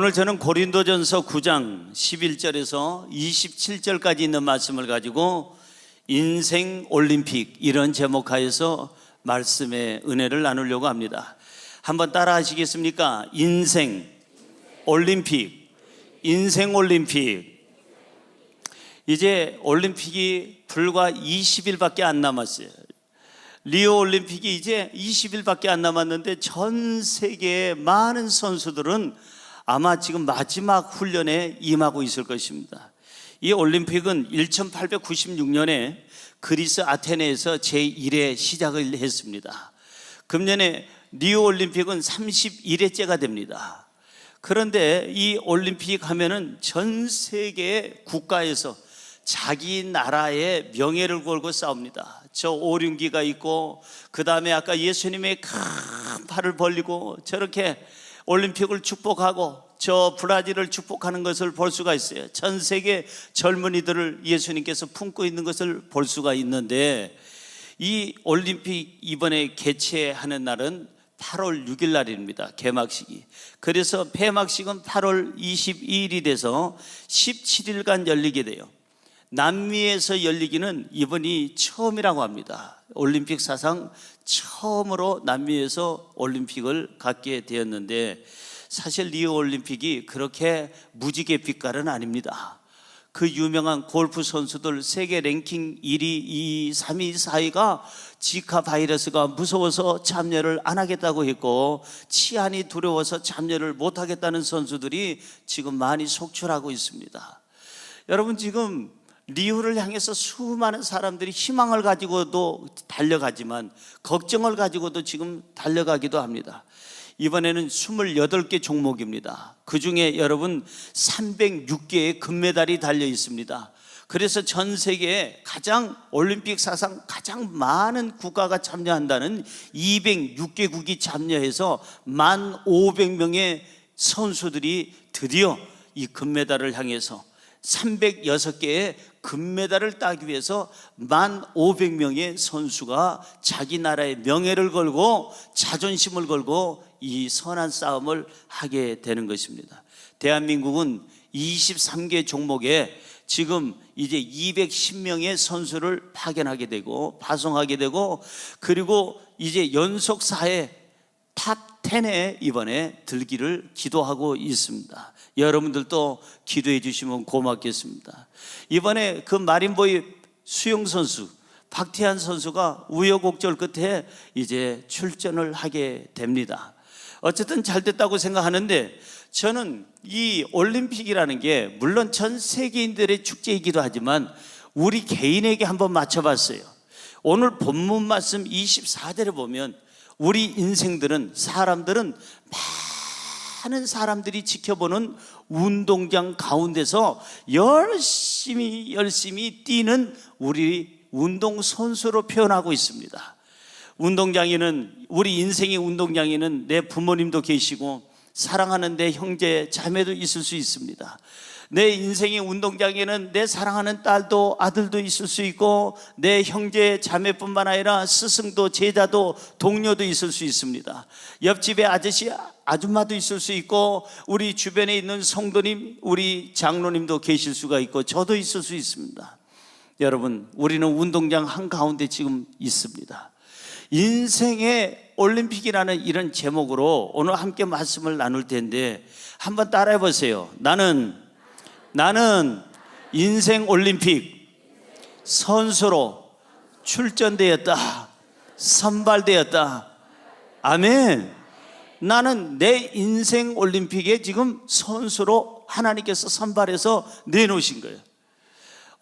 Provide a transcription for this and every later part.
오늘 저는 고린도전서 9장 11절에서 27절까지 있는 말씀을 가지고 인생 올림픽 이런 제목하에서 말씀의 은혜를 나누려고 합니다. 한번 따라 하시겠습니까? 인생 올림픽, 인생 올림픽. 이제 올림픽이 불과 20일밖에 안 남았어요. 리오 올림픽이 이제 20일밖에 안 남았는데 전 세계의 많은 선수들은 아마 지금 마지막 훈련에 임하고 있을 것입니다. 이 올림픽은 1896년에 그리스 아테네에서 제1회 시작을 했습니다. 금년에 리오 올림픽은 31회째가 됩니다. 그런데 이 올림픽 하면은 전 세계 국가에서 자기 나라의 명예를 걸고 싸웁니다. 저 오륜기가 있고, 그 다음에 아까 예수님의 큰 팔을 벌리고 저렇게 올림픽을 축복하고 저 브라질을 축복하는 것을 볼 수가 있어요. 전 세계 젊은이들을 예수님께서 품고 있는 것을 볼 수가 있는데, 이 올림픽 이번에 개최하는 날은 8월 6일 날입니다. 개막식이. 그래서 폐막식은 8월 22일이 돼서 17일간 열리게 돼요. 남미에서 열리기는 이번이 처음이라고 합니다. 올림픽 사상 처음으로 남미에서 올림픽을 갖게 되었는데, 사실 리오 올림픽이 그렇게 무지개 빛깔은 아닙니다. 그 유명한 골프 선수들 세계 랭킹 1위, 2위, 3위, 4위가 지카 바이러스가 무서워서 참여를 안 하겠다고 했고, 치안이 두려워서 참여를 못 하겠다는 선수들이 지금 많이 속출하고 있습니다. 여러분, 지금 리우를 향해서 수많은 사람들이 희망을 가지고도 달려가지만 걱정을 가지고도 지금 달려가기도 합니다. 이번에는 28개 종목입니다. 그 중에 여러분 306개의 금메달이 달려 있습니다. 그래서 전 세계에 가장 올림픽 사상 가장 많은 국가가 참여한다는 206개국이 참여해서 1,500명의 선수들이 드디어 이 금메달을 향해서 306개의 금메달을 따기 위해서 1,500명의 선수가 자기 나라의 명예를 걸고 자존심을 걸고 이 선한 싸움을 하게 되는 것입니다. 대한민국은 23개 종목에 지금 이제 210명의 선수를 파견하게 되고 파송하게 되고, 그리고 이제 연속 4회 탑 10에 이번에 들기를 기도하고 있습니다. 여러분들도 기도해 주시면 고맙겠습니다. 이번에 그 마린보이 수영선수 박태환 선수가 우여곡절 끝에 이제 출전을 하게 됩니다. 어쨌든 잘 됐다고 생각하는데, 저는 이 올림픽이라는 게 물론 전 세계인들의 축제이기도 하지만 우리 개인에게 한번 맞춰봤어요. 오늘 본문 말씀 24절에 보면 우리 인생들은, 사람들은 많은 사람들이 지켜보는 운동장 가운데서 열심히 뛰는 우리 운동선수로 표현하고 있습니다. 운동장에는, 우리 인생의 운동장에는 내 부모님도 계시고 사랑하는 내 형제 자매도 있을 수 있습니다. 내 인생의 운동장에는 내 사랑하는 딸도 아들도 있을 수 있고, 내 형제 자매뿐만 아니라 스승도 제자도 동료도 있을 수 있습니다. 옆집에 아저씨 아줌마도 있을 수 있고, 우리 주변에 있는 성도님, 우리 장로님도 계실 수가 있고, 저도 있을 수 있습니다. 여러분, 우리는 운동장 한가운데 지금 있습니다. 인생의 올림픽이라는 이런 제목으로 오늘 함께 말씀을 나눌 텐데, 한번 따라해 보세요. 나는 인생 올림픽 선수로 출전되었다, 선발되었다. 아멘. 나는 내 인생 올림픽에 지금 선수로 하나님께서 선발해서 내놓으신 거예요.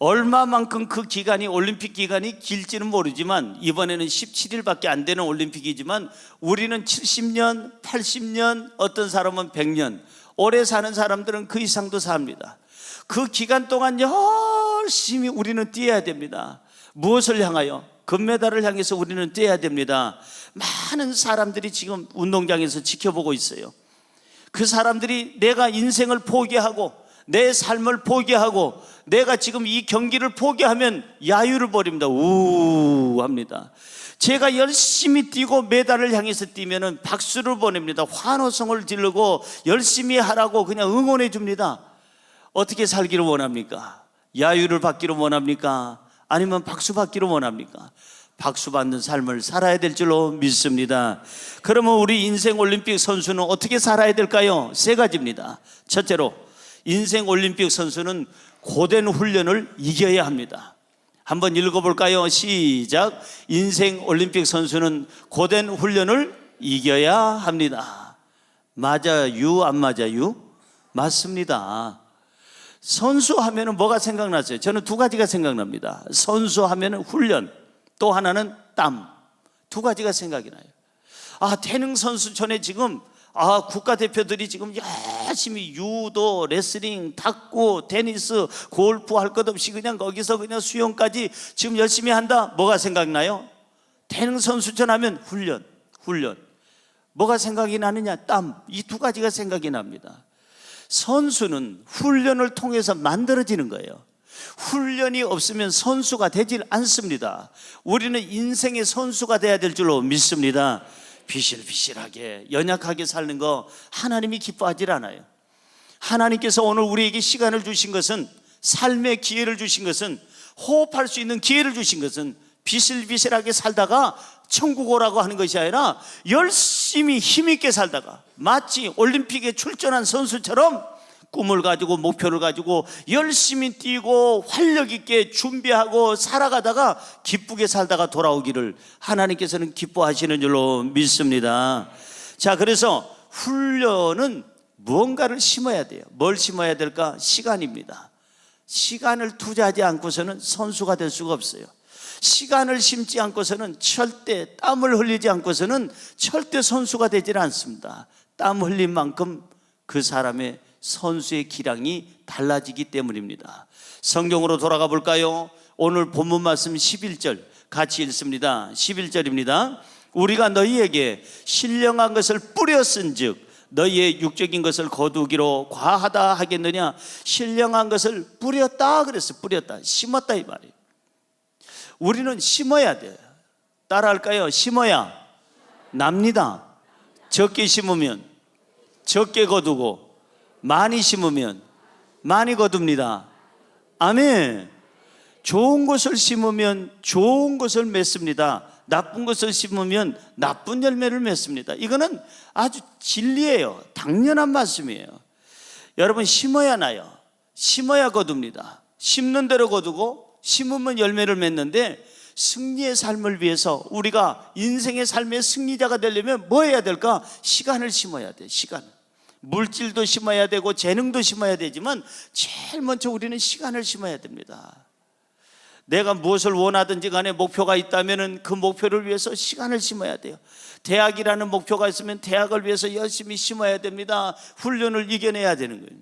얼마만큼 그 기간이, 올림픽 기간이 길지는 모르지만 이번에는 17일밖에 안 되는 올림픽이지만 우리는 70년, 80년, 어떤 사람은 100년, 오래 사는 사람들은 그 이상도 삽니다. 그 기간 동안 열심히 우리는 뛰어야 됩니다. 무엇을 향하여? 금메달을 향해서 우리는 뛰어야 됩니다. 많은 사람들이 지금 운동장에서 지켜보고 있어요. 그 사람들이 내가 인생을 포기하고 내 삶을 포기하고 내가 지금 이 경기를 포기하면 야유를 벌입니다. 우합니다. 제가 열심히 뛰고 메달을 향해서 뛰면은 박수를 보냅니다. 환호성을 지르고 열심히 하라고 그냥 응원해 줍니다. 어떻게 살기를 원합니까? 야유를 받기를 원합니까? 아니면 박수 받기를 원합니까? 박수 받는 삶을 살아야 될 줄로 믿습니다. 그러면 우리 인생 올림픽 선수는 어떻게 살아야 될까요? 세 가지입니다. 첫째로, 인생 올림픽 선수는 고된 훈련을 이겨야 합니다. 한번 읽어볼까요? 시작. 인생 올림픽 선수는 고된 훈련을 이겨야 합니다. 맞아요? 안 맞아요? 맞습니다. 선수 하면은 뭐가 생각나세요? 저는 두 가지가 생각납니다. 선수 하면은 훈련, 또 하나는 땀. 두 가지가 생각이 나요. 태능 선수촌에 지금 국가대표들이 지금 열심히 유도, 레슬링, 탁구, 테니스, 골프 할 것 없이 그냥 거기서 그냥 수영까지 지금 열심히 한다. 뭐가 생각나요? 태능 선수촌 하면 훈련. 뭐가 생각이 나느냐? 땀. 이 두 가지가 생각이 납니다. 선수는 훈련을 통해서 만들어지는 거예요. 훈련이 없으면 선수가 되질 않습니다. 우리는 인생의 선수가 돼야 될 줄로 믿습니다. 비실비실하게 연약하게 사는 거 하나님이 기뻐하질 않아요. 하나님께서 오늘 우리에게 시간을 주신 것은, 삶의 기회를 주신 것은, 호흡할 수 있는 기회를 주신 것은 비실비실하게 살다가 천국 오라고 하는 것이 아니라 열심히 힘있게 살다가 마치 올림픽에 출전한 선수처럼 꿈을 가지고 목표를 가지고 열심히 뛰고 활력 있게 준비하고 살아가다가 기쁘게 살다가 돌아오기를 하나님께서는 기뻐하시는 줄로 믿습니다. 자, 그래서 훈련은 무언가를 심어야 돼요. 뭘 심어야 될까? 시간입니다. 시간을 투자하지 않고서는 선수가 될 수가 없어요. 시간을 심지 않고서는 절대, 땀을 흘리지 않고서는 절대 선수가 되질 않습니다. 땀 흘린 만큼 그 사람의 선수의 기량이 달라지기 때문입니다. 성경으로 돌아가 볼까요? 오늘 본문 말씀 11절 같이 읽습니다. 11절입니다. 우리가 너희에게 신령한 것을 뿌려 쓴즉 너희의 육적인 것을 거두기로 과하다 하겠느냐? 신령한 것을 뿌렸다 그랬어요. 뿌렸다, 심었다 이 말이에요. 우리는 심어야 돼요. 따라할까요? 심어야 납니다. 적게 심으면 적게 거두고 많이 심으면 많이 거둡니다. 아멘. 좋은 것을 심으면 좋은 것을 맺습니다. 나쁜 것을 심으면 나쁜 열매를 맺습니다. 이거는 아주 진리예요. 당연한 말씀이에요. 여러분, 심어야 나요. 심어야 거둡니다. 심는 대로 거두고 심으면 열매를 맺는데, 승리의 삶을 위해서 우리가 인생의 삶의 승리자가 되려면 뭐 해야 될까? 시간을 심어야 돼. 시간. 물질도 심어야 되고 재능도 심어야 되지만 제일 먼저 우리는 시간을 심어야 됩니다. 내가 무엇을 원하든지 간에 목표가 있다면 그 목표를 위해서 시간을 심어야 돼요. 대학이라는 목표가 있으면 대학을 위해서 열심히 심어야 됩니다. 훈련을 이겨내야 되는 거예요.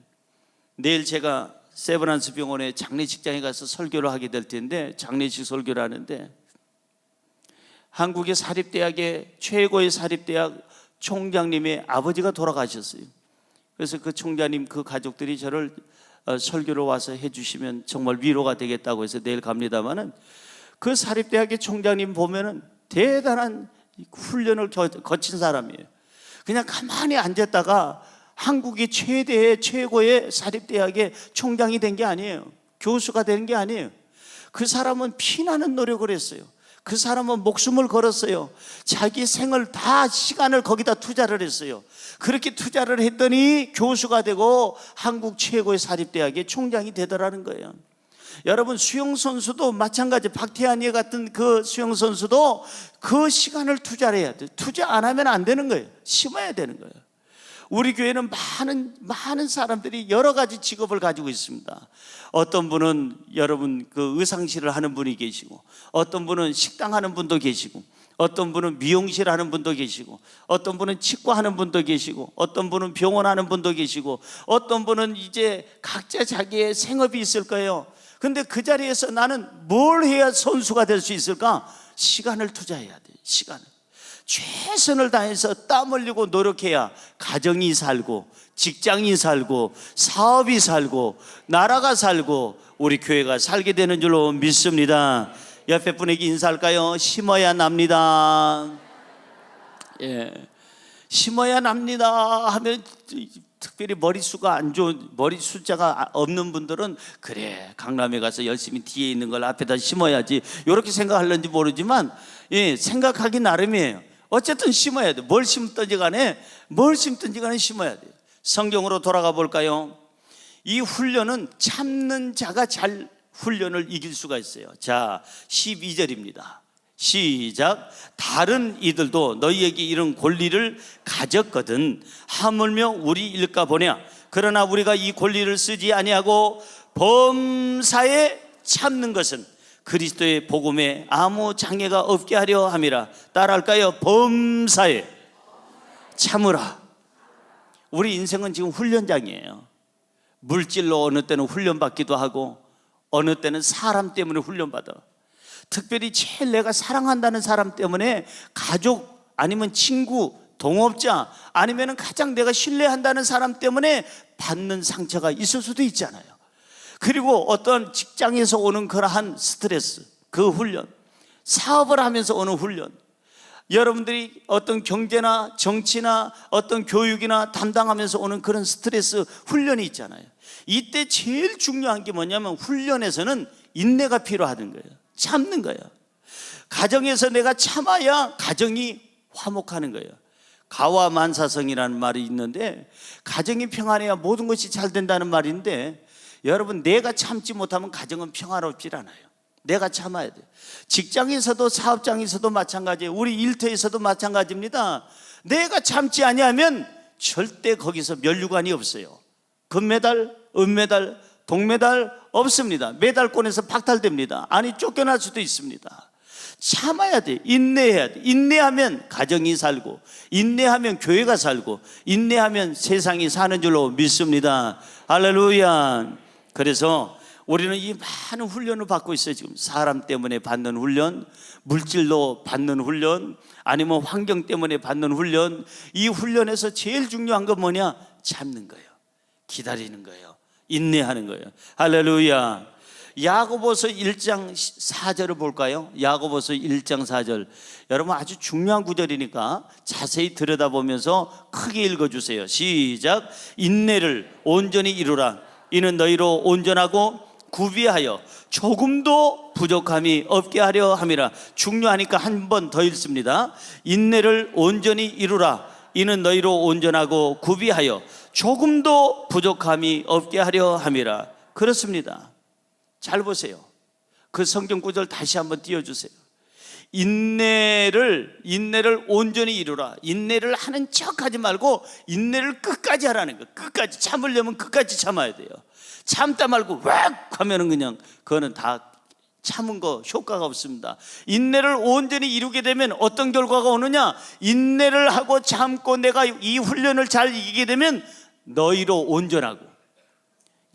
내일 제가 세브란스 병원에 장례식장에 가서 설교를 하게 될 텐데, 장례식 설교를 하는데 한국의 사립대학의 최고의 사립대학 총장님의 아버지가 돌아가셨어요. 그래서 그 총장님 그 가족들이 저를 설교로 와서 해주시면 정말 위로가 되겠다고 해서 내일 갑니다마는, 그 사립대학의 총장님 보면은 대단한 훈련을 거친 사람이에요. 그냥 가만히 앉았다가 한국의 최고의 사립대학의 총장이 된 게 아니에요. 교수가 된 게 아니에요. 그 사람은 피나는 노력을 했어요. 그 사람은 목숨을 걸었어요. 자기 생을 다, 시간을 거기다 투자를 했어요. 그렇게 투자를 했더니 교수가 되고 한국 최고의 사립대학의 총장이 되더라는 거예요. 여러분, 수영선수도 마찬가지. 박태환이 같은 그 수영선수도 그 시간을 투자를 해야 돼요. 투자 안 하면 안 되는 거예요. 심어야 되는 거예요. 우리 교회는 많은 사람들이 여러 가지 직업을 가지고 있습니다. 어떤 분은 여러분 그 의상실을 하는 분이 계시고, 어떤 분은 식당 하는 분도 계시고, 어떤 분은 미용실 하는 분도 계시고, 어떤 분은 치과 하는 분도 계시고, 어떤 분은 병원 하는 분도 계시고, 어떤 분은 이제 각자 자기의 생업이 있을 거예요. 근데 그 자리에서 나는 뭘 해야 선수가 될 수 있을까? 시간을 투자해야 돼요. 시간을. 최선을 다해서 땀 흘리고 노력해야 가정이 살고, 직장이 살고, 사업이 살고, 나라가 살고, 우리 교회가 살게 되는 줄로 믿습니다. 옆에 분에게 인사할까요? 심어야 납니다. 예, 심어야 납니다 하면 특별히 머릿수가 안 좋은, 머리 숫자가 없는 분들은 그래, 강남에 가서 열심히 뒤에 있는 걸 앞에다 심어야지 이렇게 생각하는지 모르지만, 예, 생각하기 나름이에요. 어쨌든 심어야 돼. 뭘 심든지 간에 심어야 돼요. 성경으로 돌아가 볼까요? 이 훈련은 참는 자가 잘 훈련을 이길 수가 있어요. 자, 12절입니다. 시작. 다른 이들도 너희에게 이런 권리를 가졌거든 하물며 우리 일까 보냐. 그러나 우리가 이 권리를 쓰지 아니하고 범사에 참는 것은 그리스도의 복음에 아무 장애가 없게 하려 함이라. 따라할까요? 범사에 참으라. 우리 인생은 지금 훈련장이에요. 물질로 어느 때는 훈련받기도 하고 어느 때는 사람 때문에 훈련받아. 특별히 제일 내가 사랑한다는 사람 때문에, 가족 아니면 친구, 동업자 아니면 가장 내가 신뢰한다는 사람 때문에 받는 상처가 있을 수도 있잖아요. 그리고 어떤 직장에서 오는 그러한 스트레스, 그 훈련, 사업을 하면서 오는 훈련, 여러분들이 어떤 경제나 정치나 어떤 교육이나 담당하면서 오는 그런 스트레스 훈련이 있잖아요. 이때 제일 중요한 게 뭐냐면 훈련에서는 인내가 필요하는 거예요. 참는 거예요. 가정에서 내가 참아야 가정이 화목하는 거예요. 가와만사성이라는 말이 있는데, 가정이 평안해야 모든 것이 잘 된다는 말인데, 여러분, 내가 참지 못하면 가정은 평화롭지 않아요. 내가 참아야 돼요. 직장에서도 사업장에서도 마찬가지예요. 우리 일터에서도 마찬가지입니다. 내가 참지 아니하면 절대 거기서 면류관이 없어요. 금메달, 은메달, 동메달 없습니다. 메달권에서 박탈됩니다. 아니, 쫓겨날 수도 있습니다. 참아야 돼. 인내해야 돼. 인내하면 가정이 살고, 인내하면 교회가 살고, 인내하면 세상이 사는 줄로 믿습니다. 할렐루야. 그래서 우리는 이 많은 훈련을 받고 있어요. 지금 사람 때문에 받는 훈련, 물질로 받는 훈련, 아니면 환경 때문에 받는 훈련. 이 훈련에서 제일 중요한 건 뭐냐? 참는 거예요. 기다리는 거예요. 인내하는 거예요. 할렐루야. 야고보서 1장 4절을 볼까요? 야고보서 1장 4절. 여러분, 아주 중요한 구절이니까 자세히 들여다보면서 크게 읽어주세요. 시작. 인내를 온전히 이루라. 이는 너희로 온전하고 구비하여 조금도 부족함이 없게 하려 함이라. 중요하니까 한 번 더 읽습니다. 인내를 온전히 이루라. 이는 너희로 온전하고 구비하여 조금도 부족함이 없게 하려 함이라. 그렇습니다. 잘 보세요. 그 성경 구절 다시 한번 띄워주세요. 인내를 온전히 이루라. 인내를 하는 척하지 말고 인내를 끝까지 하라는 거예요. 끝까지 참으려면 끝까지 참아야 돼요. 참다 말고 왁 하면은 그냥 그거는 다 참은 거 효과가 없습니다. 인내를 온전히 이루게 되면 어떤 결과가 오느냐? 인내를 하고 참고 내가 이 훈련을 잘 이기게 되면 너희로 온전하고,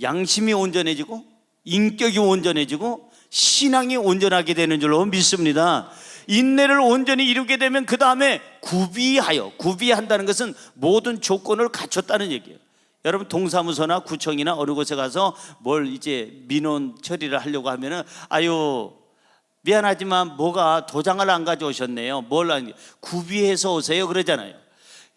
양심이 온전해지고, 인격이 온전해지고, 신앙이 온전하게 되는 줄로 믿습니다. 인내를 온전히 이루게 되면 그 다음에 구비한다는 것은 모든 조건을 갖췄다는 얘기예요. 여러분, 동사무소나 구청이나 어느 곳에 가서 뭘 이제 민원 처리를 하려고 하면은, 아유, 미안하지만 뭐가 도장을 안 가져오셨네요. 구비해서 오세요 그러잖아요.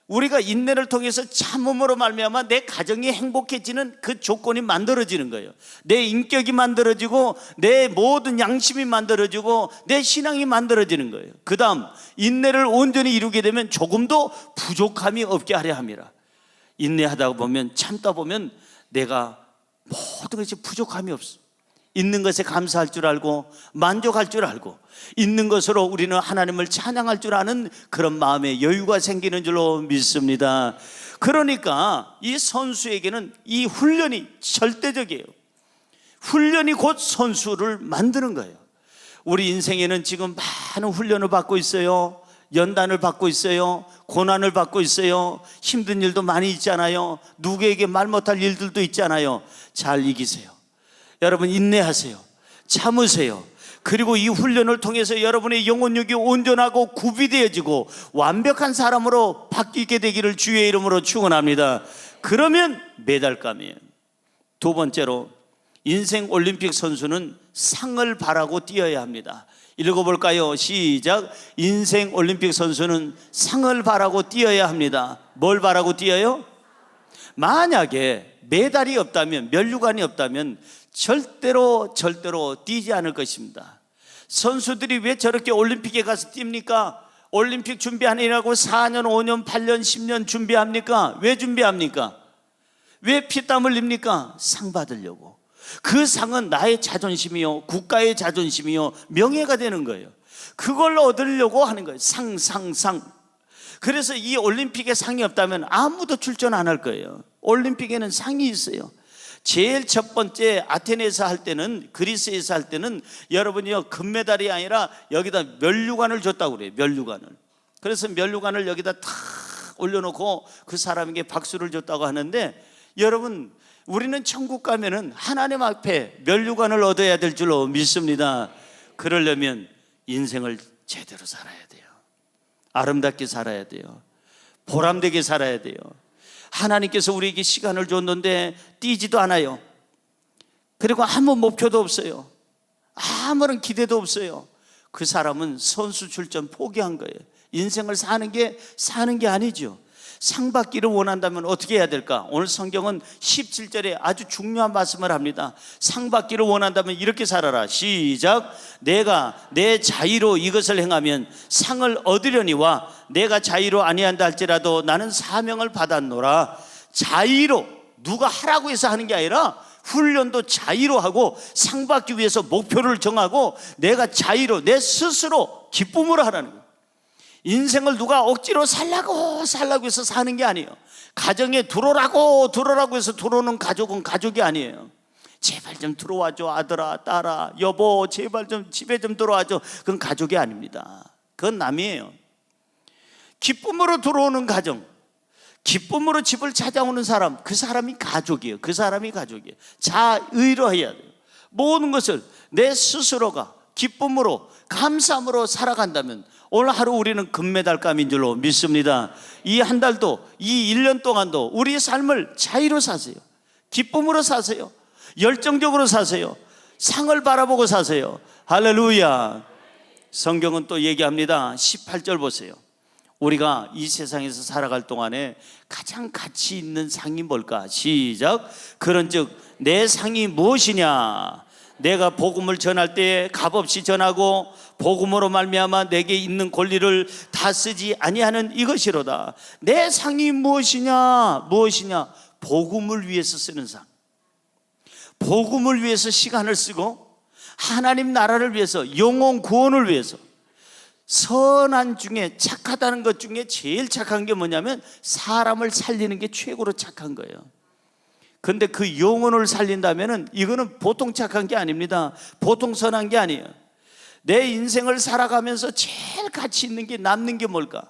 우리가 인내를 통해서 참음으로 말미암아 내 가정이 행복해지는 그 조건이 만들어지는 거예요. 내 인격이 만들어지고, 내 모든 양심이 만들어지고, 내 신앙이 만들어지는 거예요. 그 다음, 인내를 온전히 이루게 되면 조금도 부족함이 없게 하려 함이라. 인내하다 보면, 참다 보면 내가 모든 것이 부족함이 없어. 있는 것에 감사할 줄 알고, 만족할 줄 알고, 있는 것으로 우리는 하나님을 찬양할 줄 아는 그런 마음의 여유가 생기는 줄로 믿습니다. 그러니까 이 선수에게는 이 훈련이 절대적이에요. 훈련이 곧 선수를 만드는 거예요. 우리 인생에는 지금 많은 훈련을 받고 있어요. 연단을 받고 있어요. 고난을 받고 있어요. 힘든 일도 많이 있잖아요. 누구에게 말 못할 일들도 있잖아요. 잘 이기세요. 여러분, 인내하세요. 참으세요. 그리고 이 훈련을 통해서 여러분의 영혼력이 온전하고 구비되어지고 완벽한 사람으로 바뀌게 되기를 주의 이름으로 축원합니다. 그러면 메달감이에요. 두 번째로, 인생 올림픽 선수는 상을 바라고 뛰어야 합니다. 읽어볼까요? 시작. 인생 올림픽 선수는 상을 바라고 뛰어야 합니다. 뭘 바라고 뛰어요? 만약에 메달이 없다면, 면류관이 없다면 절대로 뛰지 않을 것입니다. 선수들이 왜 저렇게 올림픽에 가서 뜁니까? 올림픽 준비하느라고 4년, 5년, 8년, 10년 준비합니까? 왜 준비합니까? 왜 피땀 흘립니까? 상 받으려고. 그 상은 나의 자존심이요, 국가의 자존심이요, 명예가 되는 거예요. 그걸 얻으려고 하는 거예요. 상. 그래서 이 올림픽에 상이 없다면 아무도 출전 안 할 거예요. 올림픽에는 상이 있어요. 제일 첫 번째 아테네에서 할 때는, 그리스에서 할 때는 여러분이요, 금메달이 아니라 여기다 면류관을 줬다고 그래요. 면류관을. 그래서 면류관을 여기다 탁 올려놓고 그 사람에게 박수를 줬다고 하는데, 여러분, 우리는 천국 가면은 하나님 앞에 면류관을 얻어야 될 줄로 믿습니다. 그러려면 인생을 제대로 살아야 돼요. 아름답게 살아야 돼요. 보람되게 살아야 돼요. 하나님께서 우리에게 시간을 줬는데 뛰지도 않아요. 그리고 아무 목표도 없어요. 아무런 기대도 없어요. 그 사람은 선수 출전 포기한 거예요. 인생을 사는 게 아니죠. 상 받기를 원한다면 어떻게 해야 될까? 오늘 성경은 17절에 아주 중요한 말씀을 합니다. 상 받기를 원한다면 이렇게 살아라. 시작. 내가 내 자의로 이것을 행하면 상을 얻으려니와 내가 자의로 아니한다 할지라도 나는 사명을 받았노라. 자의로, 누가 하라고 해서 하는 게 아니라 훈련도 자의로 하고 상 받기 위해서 목표를 정하고 내가 자의로, 내 스스로 기쁨으로 하라는 거예요. 인생을 누가 억지로 살라고 해서 사는 게 아니에요. 가정에 들어오라고 해서 들어오는 가족은 가족이 아니에요. 제발 좀 들어와줘, 아들아, 딸아, 여보, 제발 좀 집에 좀 들어와줘. 그건 가족이 아닙니다. 그건 남이에요. 기쁨으로 들어오는 가정, 기쁨으로 집을 찾아오는 사람, 그 사람이 가족이에요. 그 사람이 가족이에요. 자의로 해야 돼요. 모든 것을 내 스스로가 기쁨으로, 감사함으로 살아간다면 오늘 하루 우리는 금메달감인 줄로 믿습니다. 이 한 달도, 이 1년 동안도 우리의 삶을 자유로 사세요. 기쁨으로 사세요. 열정적으로 사세요. 상을 바라보고 사세요. 할렐루야. 성경은 또 얘기합니다. 18절 보세요. 우리가 이 세상에서 살아갈 동안에 가장 가치 있는 상이 뭘까? 시작. 그런즉 내 상이 무엇이냐? 내가 복음을 전할 때에 값없이 전하고 복음으로 말미암아 내게 있는 권리를 다 쓰지 아니하는 이것이로다. 내 상이 무엇이냐? 복음을 위해서 쓰는 상. 복음을 위해서 시간을 쓰고 하나님 나라를 위해서, 영혼 구원을 위해서. 선한 중에, 착하다는 것 중에 제일 착한 게 뭐냐면 사람을 살리는 게 최고로 착한 거예요. 근데 그 영혼을 살린다면은 이거는 보통 착한 게 아닙니다. 보통 선한 게 아니에요. 내 인생을 살아가면서 제일 가치 있는 게, 남는 게 뭘까?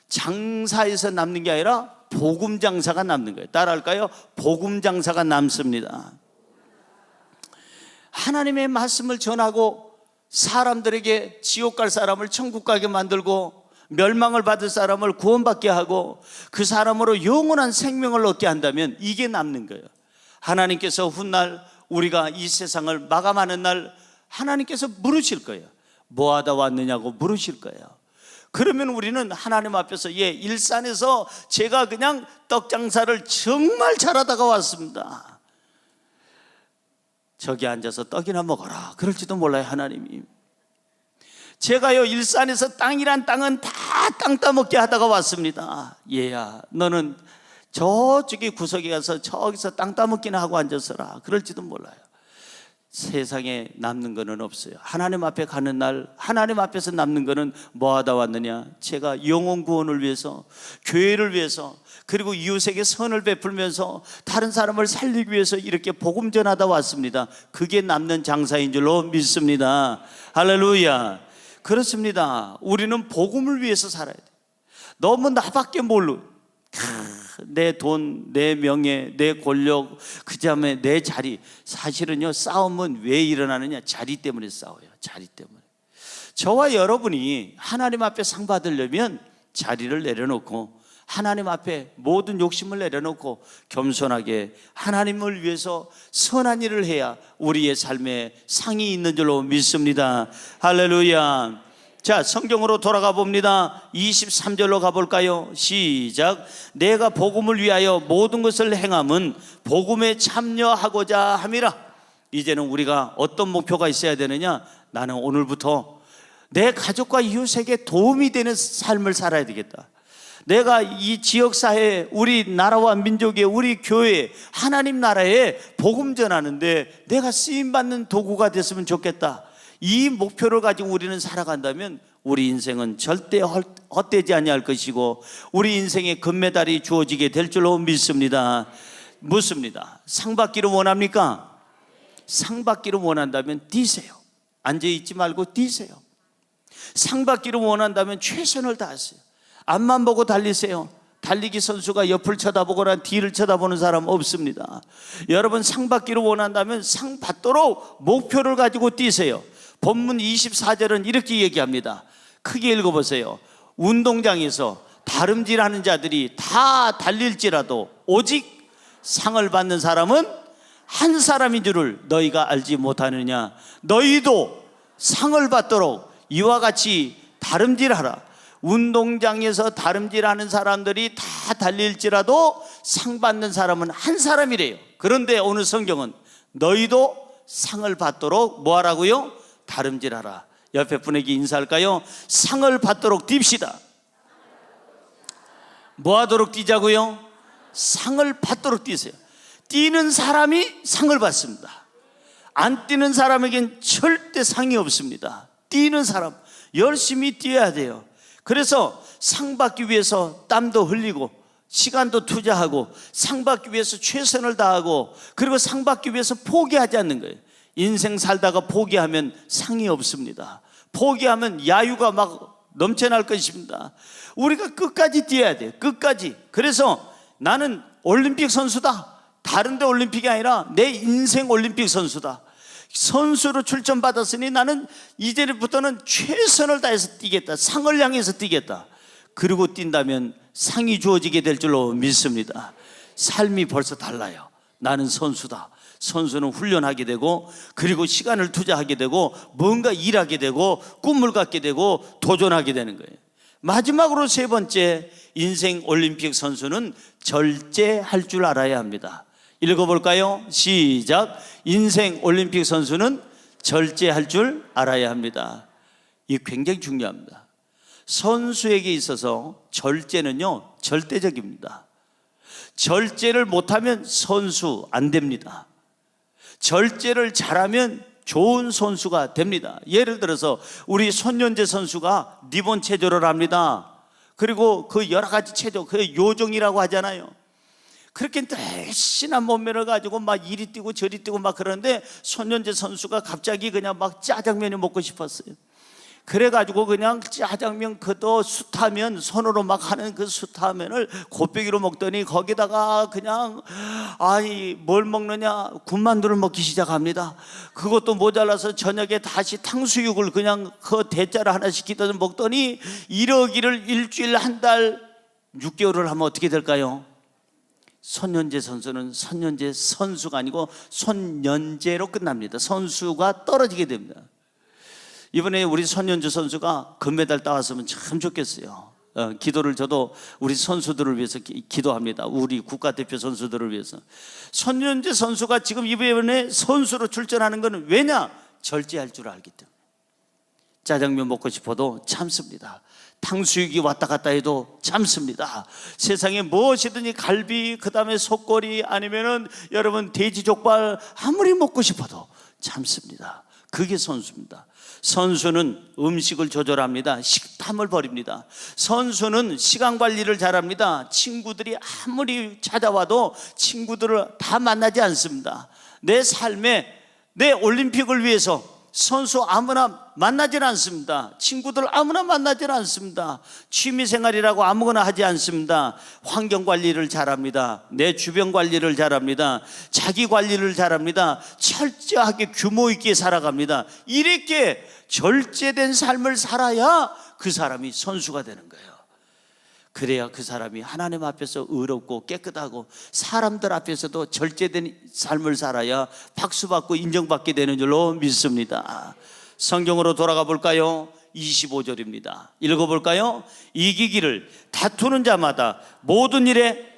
장사에서 남는 게 아니라 복음 장사가 남는 거예요. 따라할까요? 복음 장사가 남습니다. 하나님의 말씀을 전하고 사람들에게 지옥 갈 사람을 천국 가게 만들고 멸망을 받을 사람을 구원받게 하고 그 사람으로 영원한 생명을 얻게 한다면 이게 남는 거예요. 하나님께서 훗날 우리가 이 세상을 마감하는 날 하나님께서 물으실 거예요. 뭐 하다 왔느냐고 물으실 거예요. 그러면 우리는 하나님 앞에서, 일산에서 제가 그냥 떡 장사를 정말 잘하다가 왔습니다. 저기 앉아서 떡이나 먹어라 그럴지도 몰라요. 하나님이 제가요 일산에서 땅이란 땅은 다 땅 따먹게 하다가 왔습니다. 얘야 너는 저쪽에 구석에 가서 저기서 땅 따먹기나 하고 앉아서라 그럴지도 몰라요. 세상에 남는 거는 없어요. 하나님 앞에 가는 날 하나님 앞에서 남는 거는 뭐 하다 왔느냐? 제가 영혼 구원을 위해서, 교회를 위해서, 그리고 이웃에게 선을 베풀면서 다른 사람을 살리기 위해서 이렇게 복음 전하다 왔습니다. 그게 남는 장사인 줄로 믿습니다. 할렐루야. 그렇습니다. 우리는 복음을 위해서 살아야 돼. 너무 나밖에 모르, 내 돈, 내 명예, 내 권력, 그 다음에 내 자리. 사실은요, 싸움은 왜 일어나느냐? 자리 때문에 싸워요. 자리 때문에. 저와 여러분이 하나님 앞에 상 받으려면 자리를 내려놓고 하나님 앞에 모든 욕심을 내려놓고 겸손하게 하나님을 위해서 선한 일을 해야 우리의 삶에 상이 있는 줄로 믿습니다. 할렐루야. 자, 성경으로 돌아가 봅니다. 23절로 가볼까요? 시작. 내가 복음을 위하여 모든 것을 행함은 복음에 참여하고자 함이라. 이제는 우리가 어떤 목표가 있어야 되느냐? 나는 오늘부터 내 가족과 이웃에게 도움이 되는 삶을 살아야 되겠다. 내가 이 지역사회에, 우리 나라와 민족에, 우리 교회에, 하나님 나라에 복음 전하는데 내가 쓰임받는 도구가 됐으면 좋겠다. 이 목표를 가지고 우리는 살아간다면 우리 인생은 절대 헛되지 아니할 것이고 우리 인생에 금메달이 주어지게 될 줄로 믿습니다. 묻습니다. 상 받기를 원합니까? 상 받기를 원한다면 뛰세요. 앉아있지 말고 뛰세요. 상 받기를 원한다면 최선을 다하세요. 앞만 보고 달리세요. 달리기 선수가 옆을 쳐다보거나 뒤를 쳐다보는 사람 없습니다. 여러분, 상 받기를 원한다면 상 받도록 목표를 가지고 뛰세요. 본문 24절은 이렇게 얘기합니다. 크게 읽어보세요. 운동장에서 다름질하는 자들이 다 달릴지라도 오직 상을 받는 사람은 한 사람인 줄을 너희가 알지 못하느냐. 너희도 상을 받도록 이와 같이 다름질하라. 운동장에서 다름질하는 사람들이 다 달릴지라도 상 받는 사람은 한 사람이래요. 그런데 오늘 성경은 너희도 상을 받도록 뭐 하라고요? 다름질하라. 옆에 분에게 인사할까요? 상을 받도록 뜁시다. 뭐 하도록 뛰자고요? 상을 받도록 뛰세요. 뛰는 사람이 상을 받습니다. 안 뛰는 사람에겐 절대 상이 없습니다. 뛰는 사람 열심히 뛰어야 돼요. 그래서 상 받기 위해서 땀도 흘리고 시간도 투자하고 상 받기 위해서 최선을 다하고 그리고 상 받기 위해서 포기하지 않는 거예요. 인생 살다가 포기하면 상이 없습니다. 포기하면 야유가 막 넘쳐날 것입니다. 우리가 끝까지 뛰어야 돼요. 끝까지. 그래서 나는 올림픽 선수다. 다른 데 올림픽이 아니라 내 인생 올림픽 선수다. 선수로 출전받았으니 나는 이제부터는 최선을 다해서 뛰겠다. 상을 향해서 뛰겠다. 그리고 뛴다면 상이 주어지게 될 줄로 믿습니다. 삶이 벌써 달라요. 나는 선수다. 선수는 훈련하게 되고 그리고 시간을 투자하게 되고 뭔가 일하게 되고 꿈을 갖게 되고 도전하게 되는 거예요. 마지막으로 세 번째, 인생 올림픽 선수는 절제할 줄 알아야 합니다. 읽어볼까요? 시작. 인생 올림픽 선수는 절제할 줄 알아야 합니다. 이게 굉장히 중요합니다. 선수에게 있어서 절제는요 절대적입니다. 절제를 못하면 선수 안 됩니다. 절제를 잘하면 좋은 선수가 됩니다. 예를 들어서 우리 손연재 선수가 리본 체조를 합니다. 그리고 그 여러 가지 체조, 그 요정이라고 하잖아요. 그렇게 날씬한 몸매를 가지고 막 이리 뛰고 저리 뛰고 막 그러는데 손연재 선수가 갑자기 그냥 막 짜장면이 먹고 싶었어요. 그래가지고 그냥 짜장면 그도 숯하면 손으로 막 하는 그 숯하면을 곱빼기로 먹더니 거기다가 그냥 아니 뭘 먹느냐, 군만두를 먹기 시작합니다. 그것도 모자라서 저녁에 다시 탕수육을 그냥 그 대짜를 하나 시키더니 먹더니 이러기를 일주일 한 달 6개월을 하면 어떻게 될까요? 손연재 선수는 손연재 선수가 아니고 손연재로 끝납니다. 선수가 떨어지게 됩니다. 이번에 우리 손연재 선수가 금메달 따왔으면 참 좋겠어요. 기도를 저도 우리 선수들을 위해서 기도합니다. 우리 국가대표 선수들을 위해서. 손연재 선수가 지금 이번에 선수로 출전하는 것은 왜냐? 절제할 줄 알기 때문에. 짜장면 먹고 싶어도 참습니다. 탕수육이 왔다 갔다 해도 참습니다. 세상에 무엇이든지 갈비, 그 다음에 속꼬리 아니면은 여러분 돼지족발 아무리 먹고 싶어도 참습니다. 그게 선수입니다. 선수는 음식을 조절합니다. 식탐을 버립니다. 선수는 시간 관리를 잘합니다. 친구들이 아무리 찾아와도 친구들을 다 만나지 않습니다. 내 삶에 내 올림픽을 위해서 선수 아무나 만나질 않습니다. 친구들 아무나 만나질 않습니다. 취미생활이라고 아무거나 하지 않습니다. 환경관리를 잘합니다. 내 주변 관리를 잘합니다. 자기 관리를 잘합니다. 철저하게 규모 있게 살아갑니다. 이렇게 절제된 삶을 살아야 그 사람이 선수가 되는 거예요. 그래야 그 사람이 하나님 앞에서 의롭고 깨끗하고 사람들 앞에서도 절제된 삶을 살아야 박수받고 인정받게 되는 줄로 믿습니다. 성경으로 돌아가 볼까요? 25절입니다. 읽어볼까요? 이기기를 다투는 자마다 모든 일에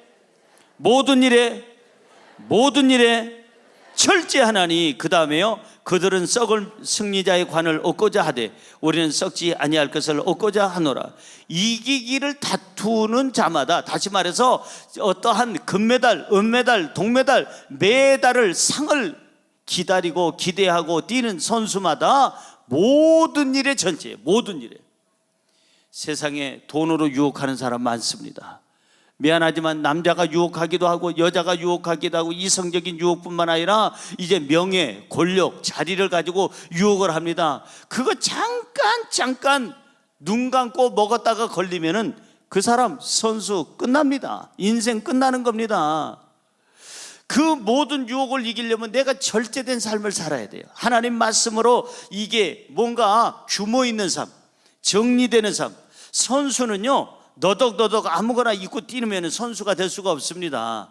철저하나니 그 다음에요, 그들은 썩을 승리자의 관을 얻고자 하되 우리는 썩지 아니할 것을 얻고자 하노라. 이기기를 다투는 자마다, 다시 말해서 어떠한 금메달, 은메달, 동메달, 메달을, 상을 기다리고 기대하고 뛰는 선수마다 모든 일에 전체, 모든 일에. 세상에 돈으로 유혹하는 사람 많습니다. 미안하지만 남자가 유혹하기도 하고 여자가 유혹하기도 하고 이성적인 유혹뿐만 아니라 이제 명예, 권력, 자리를 가지고 유혹을 합니다. 그거 잠깐 눈 감고 먹었다가 걸리면은 그 사람 선수 끝납니다. 인생 끝나는 겁니다. 그 모든 유혹을 이기려면 내가 절제된 삶을 살아야 돼요. 하나님 말씀으로 이게 뭔가 규모 있는 삶, 정리되는 삶. 선수는요, 너덕너덕 아무거나 입고 뛰면 선수가 될 수가 없습니다.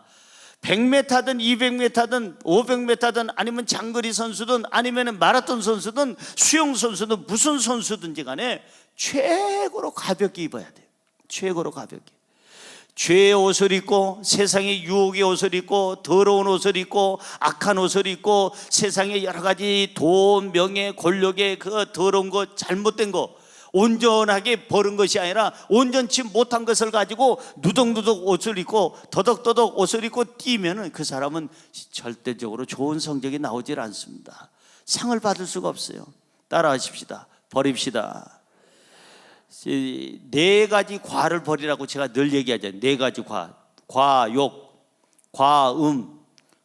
100m든 200m든 500m든 아니면 장거리 선수든 아니면 마라톤 선수든 수영 선수든 무슨 선수든지 간에 최고로 가볍게 입어야 돼요. 최고로 가볍게. 죄의 옷을 입고 세상의 유혹의 옷을 입고 더러운 옷을 입고 악한 옷을 입고 세상의 여러 가지 돈, 명예, 권력의 그 더러운 것, 잘못된 거 온전하게 버린 것이 아니라 온전치 못한 것을 가지고 누덕누덕 옷을 입고 더덕더덕 옷을 입고 뛰면은 그 사람은 절대적으로 좋은 성적이 나오질 않습니다. 상을 받을 수가 없어요. 따라하십시다. 버립시다. 네 가지 과를 버리라고 제가 늘 얘기하잖아요. 네 가지 과. 과욕, 과음,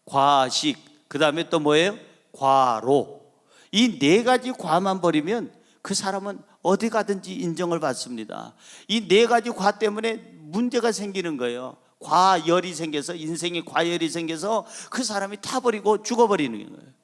과식, 그 다음에 또 뭐예요? 과로. 이 네 가지 과만 버리면 그 사람은 어디 가든지 인정을 받습니다. 이 네 가지 과 때문에 문제가 생기는 거예요. 과열이 생겨서, 인생에 과열이 생겨서 그 사람이 타버리고 죽어버리는 거예요.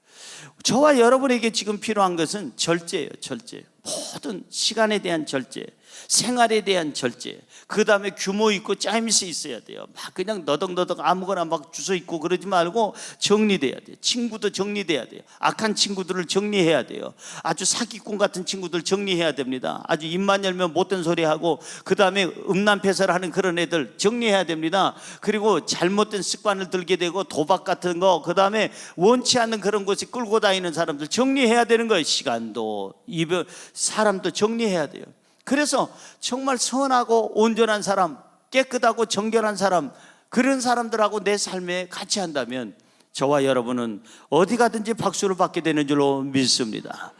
저와 여러분에게 지금 필요한 것은 절제예요. 절제. 모든 시간에 대한 절제, 생활에 대한 절제, 그 다음에 규모 있고 짜임새 있어야 돼요. 막 그냥 너덕너덕 아무거나 막 주워 있고 그러지 말고 정리돼야 돼요. 친구도 정리돼야 돼요. 악한 친구들을 정리해야 돼요. 아주 사기꾼 같은 친구들 정리해야 됩니다. 아주 입만 열면 못된 소리 하고 그 다음에 음란패설하는 그런 애들 정리해야 됩니다. 그리고 잘못된 습관을 들게 되고 도박 같은 거, 그 다음에 원치 않는 그런 곳에 끌고 다니는 사람들 정리해야 되는 거예요. 시간도, 이별, 사람도 정리해야 돼요. 그래서 정말 선하고 온전한 사람, 깨끗하고 정결한 사람, 그런 사람들하고 내 삶에 같이 한다면 저와 여러분은 어디 가든지 박수를 받게 되는 줄로 믿습니다.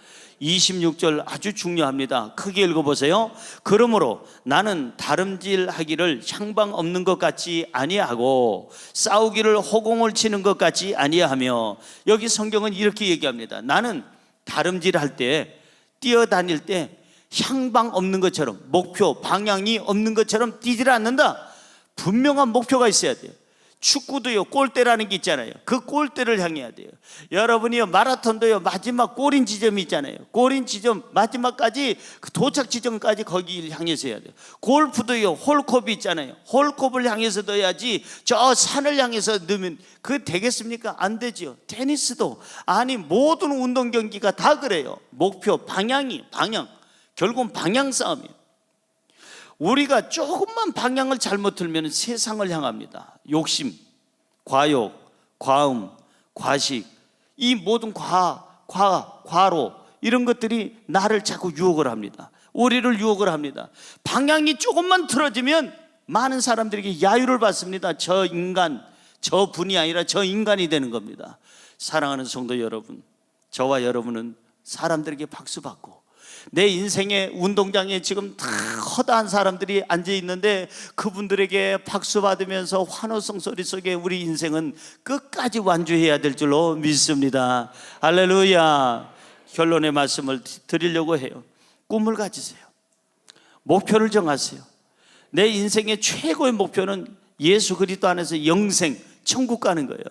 26절 아주 중요합니다. 크게 읽어보세요. 그러므로 나는 다름질하기를 향방 없는 것 같이 아니하고 싸우기를 호공을 치는 것 같이 아니하며, 여기 성경은 이렇게 얘기합니다. 나는 다름질할 때, 뛰어다닐 때 향방 없는 것처럼, 목표, 방향이 없는 것처럼 뛰질 않는다. 분명한 목표가 있어야 돼요. 축구도요, 골대라는 게 있잖아요. 그 골대를 향해야 돼요. 여러분이요, 마라톤도요, 마지막 골인 지점이 있잖아요. 골인 지점 마지막까지, 그 도착 지점까지 거기를 향해서 해야 돼요. 골프도요, 홀컵이 있잖아요. 홀컵을 향해서 넣어야지 저 산을 향해서 넣으면 그 되겠습니까? 안 되지요. 테니스도, 아니 모든 운동 경기가 다 그래요. 목표, 방향, 결국은 방향 싸움이에요. 우리가 조금만 방향을 잘못 틀면 세상을 향합니다. 욕심, 과욕, 과음, 과식, 이 모든 과로, 이런 것들이 나를 자꾸 유혹을 합니다. 우리를 유혹을 합니다. 방향이 조금만 틀어지면 많은 사람들에게 야유를 받습니다. 저 인간, 저 분이 아니라 저 인간이 되는 겁니다. 사랑하는 성도 여러분, 저와 여러분은 사람들에게 박수 받고, 내 인생의 운동장에 지금 다 허다한 사람들이 앉아 있는데 그분들에게 박수 받으면서 환호성 소리 속에 우리 인생은 끝까지 완주해야 될 줄로 믿습니다. 할렐루야. 결론의 말씀을 드리려고 해요. 꿈을 가지세요. 목표를 정하세요. 내 인생의 최고의 목표는 예수 그리스도 안에서 영생, 천국 가는 거예요.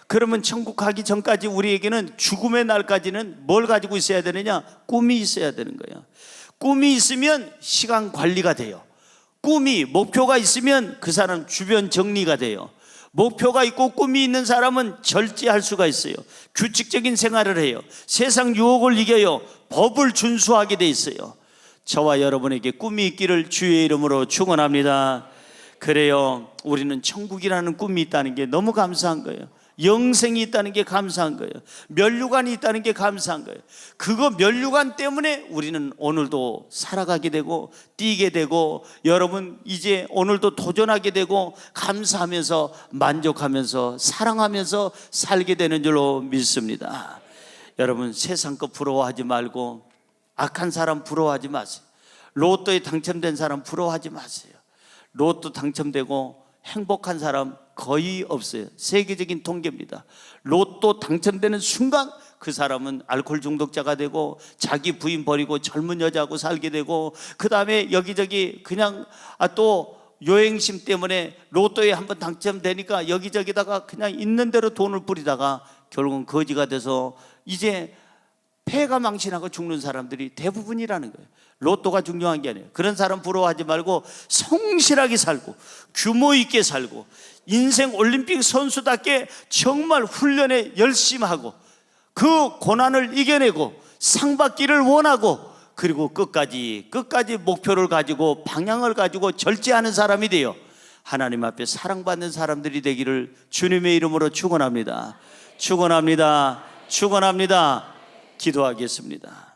그러면 천국 가기 전까지 우리에게는 죽음의 날까지는 뭘 가지고 있어야 되느냐? 꿈이 있어야 되는 거예요. 꿈이 있으면 시간 관리가 돼요. 꿈이, 목표가 있으면 그 사람 주변 정리가 돼요. 목표가 있고 꿈이 있는 사람은 절제할 수가 있어요. 규칙적인 생활을 해요. 세상 유혹을 이겨요. 법을 준수하게 돼 있어요. 저와 여러분에게 꿈이 있기를 주의 이름으로 축원합니다. 그래요, 우리는 천국이라는 꿈이 있다는 게 너무 감사한 거예요. 영생이 있다는 게 감사한 거예요. 면류관이 있다는 게 감사한 거예요. 그거 면류관 때문에 우리는 오늘도 살아가게 되고 뛰게 되고, 여러분 이제 오늘도 도전하게 되고 감사하면서 만족하면서 사랑하면서 살게 되는 줄로 믿습니다. 여러분, 세상 거 부러워하지 말고 악한 사람 부러워하지 마세요. 로또에 당첨된 사람 부러워하지 마세요. 로또 당첨되고 행복한 사람 거의 없어요. 세계적인 통계입니다. 로또 당첨되는 순간 그 사람은 알코올 중독자가 되고 자기 부인 버리고 젊은 여자하고 살게 되고, 그 다음에 여기저기 그냥 또 요행심 때문에 로또에 한번 당첨되니까 여기저기다가 그냥 있는 대로 돈을 뿌리다가 결국은 거지가 돼서 이제 폐가 망신하고 죽는 사람들이 대부분이라는 거예요. 로또가 중요한 게 아니에요. 그런 사람 부러워하지 말고 성실하게 살고 규모 있게 살고 인생 올림픽 선수답게 정말 훈련에 열심히 하고 그 고난을 이겨내고 상 받기를 원하고, 그리고 끝까지 목표를 가지고 방향을 가지고 절제하는 사람이 되어 하나님 앞에 사랑받는 사람들이 되기를 주님의 이름으로 축원합니다. 축원합니다. 축원합니다. 기도하겠습니다.